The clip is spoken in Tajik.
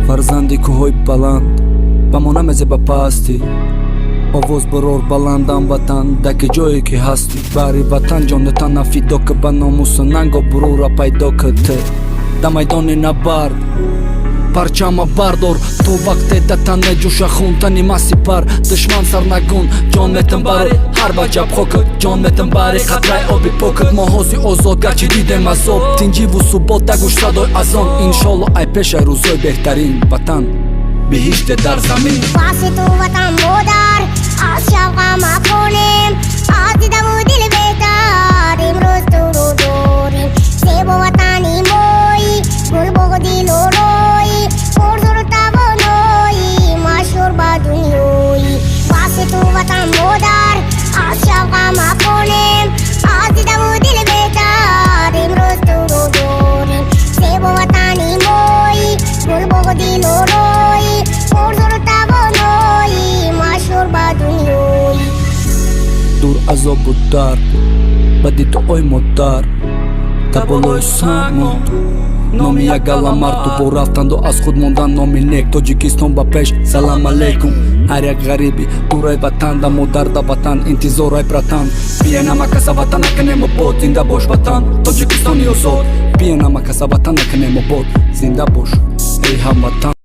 фарзанди кӯҳои баланд ба мо намезе ба пастӣ. овоз барор баландам ватан даки ҷое ки ҳастӣ. баҳри ватан ҷонатана фидо ки ба номусу нанго бурура пайдо кӣ. да майдони набард парчама бардор, то вақте да тан меҷӯша хун тани ма сипар. душман сар нагун ҷон метам бари ҳар ба ҷаб хокат, ҷон метам бари қатраи оби покат. мо ҳози озод гарчи дидем азоб, тинҷиву субот да гӯш садои азон. иншолло ай пешай рӯзҳои беҳтарин, ватан биҳиште дар замин. واسه تو وطن مادر از شوق مکنیم، از دیدم و دل بهتر امروز تو رو داریم. زیبا وطنی مایی گل بغدی لورایی، پرزور توانایی مشهور با دنیایی. واسه تو وطن مادر از شوق مکنیم، از دیدم و دل بهتر امروز تو رو داریم. زیبا وطنی مایی گل بغدی لورایی، پرزور توانایی مشهور با دنیایی. дур азобу дард ба дидуои модар да болои самон. номи як галамард ту бо рафтанду аз худ мондан номи нек. тоҷикистон ба пеш салам алейкум. ҳар як ғариби дурай ватан да модар да ватан интизорай братан. бия намакаса ватан накунем обод, зинда бош ватан тоҷикистони озод. бия намакаса ватан накунем обод, зинда бош эй ҳамватан.